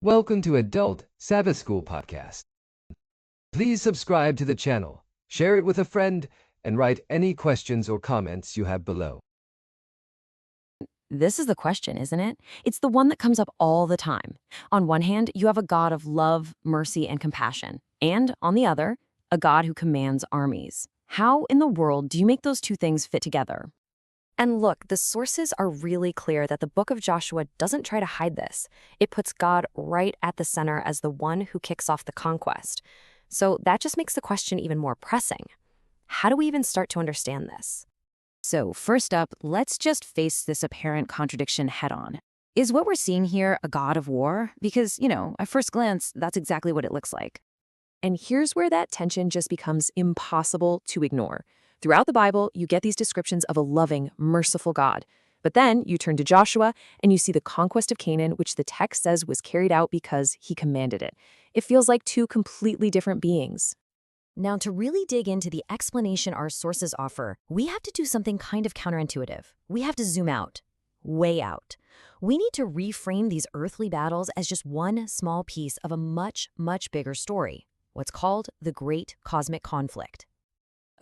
Welcome to Adult Sabbath School Podcast. Please subscribe to the channel, share it with a friend, and write any questions or comments you have below. This is the question, isn't it? It's the one that comes up all the time. On one hand, you have a God of love, mercy, and compassion. And on the other, a God who commands armies. How in the world do you make those two things fit together? And look, the sources are really clear that the book of Joshua doesn't try to hide this. It puts God right at the center as the one who kicks off the conquest. So that just makes the question even more pressing. How do we even start to understand this? So first up, let's just face this apparent contradiction head-on. Is what we're seeing here a god of war? Because, at first glance, that's exactly what it looks like. And here's where that tension just becomes impossible to ignore. Throughout the Bible, you get these descriptions of a loving, merciful God. But then you turn to Joshua and you see the conquest of Canaan, which the text says was carried out because he commanded it. It feels like two completely different beings. Now, to really dig into the explanation our sources offer, we have to do something kind of counterintuitive. We have to zoom out, way out. We need to reframe these earthly battles as just one small piece of a much, much bigger story, what's called the Great Cosmic Conflict.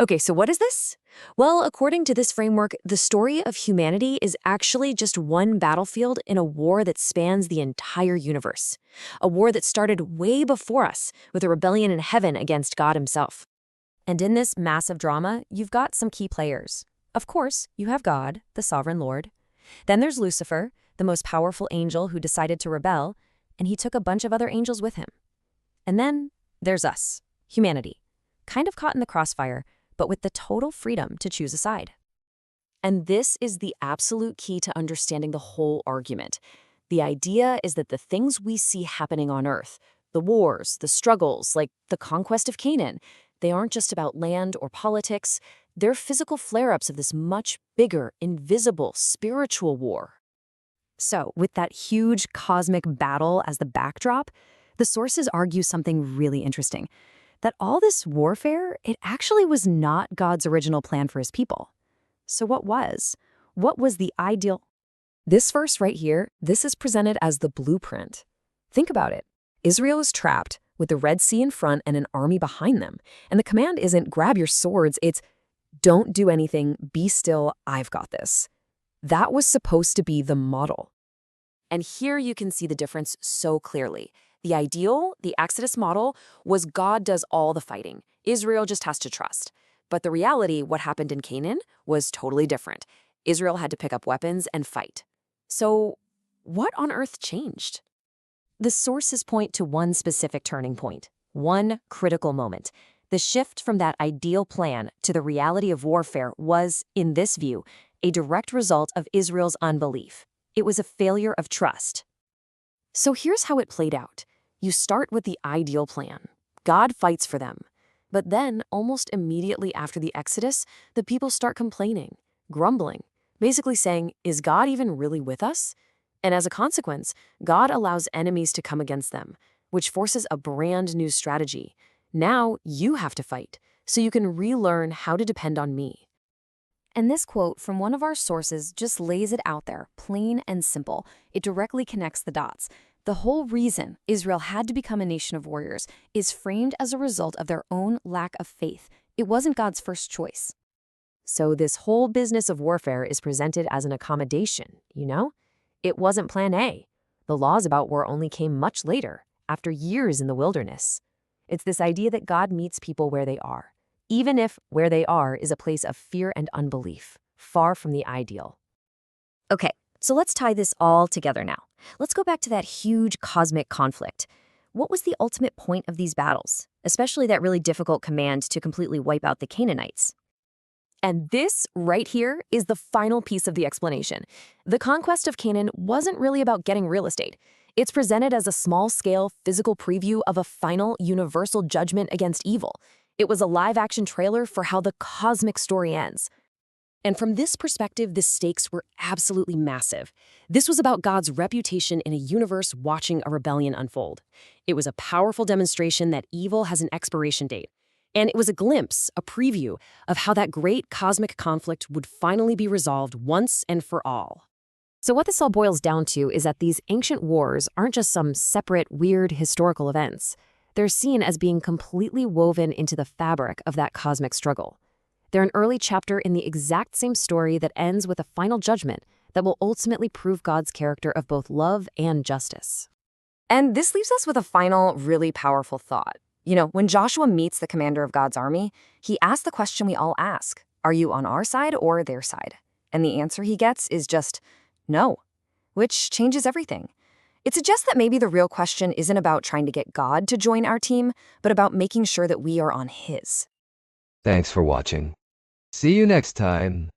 Okay, so what is this? Well, according to this framework, the story of humanity is actually just one battlefield in a war that spans the entire universe. A war that started way before us, with a rebellion in heaven against God himself. And in this massive drama, you've got some key players. Of course, you have God, the sovereign Lord. Then there's Lucifer, the most powerful angel who decided to rebel, and he took a bunch of other angels with him. And then there's us, humanity, kind of caught in the crossfire, but with the total freedom to choose a side. And this is the absolute key to understanding the whole argument. The idea is that the things we see happening on Earth, the wars, the struggles, like the conquest of Canaan, they aren't just about land or politics, they're physical flare-ups of this much bigger, invisible, spiritual war. So, with that huge cosmic battle as the backdrop, the sources argue something really interesting. That all this warfare, it actually was not God's original plan for his people. So what was? What was the ideal? This verse right here, this is presented as the blueprint. Think about it. Israel is trapped with the Red Sea in front and an army behind them. And the command isn't grab your swords, it's don't do anything, be still, I've got this. That was supposed to be the model. And here you can see the difference so clearly. The ideal, the Exodus model, was God does all the fighting. Israel just has to trust. But the reality, what happened in Canaan, was totally different. Israel had to pick up weapons and fight. So what on earth changed? The sources point to one specific turning point, one critical moment. The shift from that ideal plan to the reality of warfare was, in this view, a direct result of Israel's unbelief. It was a failure of trust. So here's how it played out. You start with the ideal plan. God fights for them. But then, almost immediately after the Exodus, the people start complaining, grumbling, basically saying, is God even really with us? And as a consequence, God allows enemies to come against them, which forces a brand new strategy. Now you have to fight, so you can relearn how to depend on me. And this quote from one of our sources just lays it out there, plain and simple. It directly connects the dots. The whole reason Israel had to become a nation of warriors is framed as a result of their own lack of faith. It wasn't God's first choice. So this whole business of warfare is presented as an accommodation, It wasn't plan A. The laws about war only came much later, after years in the wilderness. It's this idea that God meets people where they are, even if where they are is a place of fear and unbelief, far from the ideal. Okay, so let's tie this all together now. Let's go back to that huge cosmic conflict. What was the ultimate point of these battles, especially that really difficult command to completely wipe out the Canaanites? And this right here is the final piece of the explanation. The conquest of Canaan wasn't really about getting real estate. It's presented as a small-scale physical preview of a final universal judgment against evil. It was a live-action trailer for how the cosmic story ends. And from this perspective, the stakes were absolutely massive. This was about God's reputation in a universe watching a rebellion unfold. It was a powerful demonstration that evil has an expiration date. And it was a glimpse, a preview, of how that great cosmic conflict would finally be resolved once and for all. So, what this all boils down to is that these ancient wars aren't just some separate, weird historical events. They're seen as being completely woven into the fabric of that cosmic struggle. They're an early chapter in the exact same story that ends with a final judgment that will ultimately prove God's character of both love and justice. And this leaves us with a final, really powerful thought. When Joshua meets the commander of God's army, he asks the question we all ask: are you on our side or their side? And the answer he gets is just no, which changes everything. It suggests that maybe the real question isn't about trying to get God to join our team, but about making sure that we are on his. Thanks for watching. See you next time.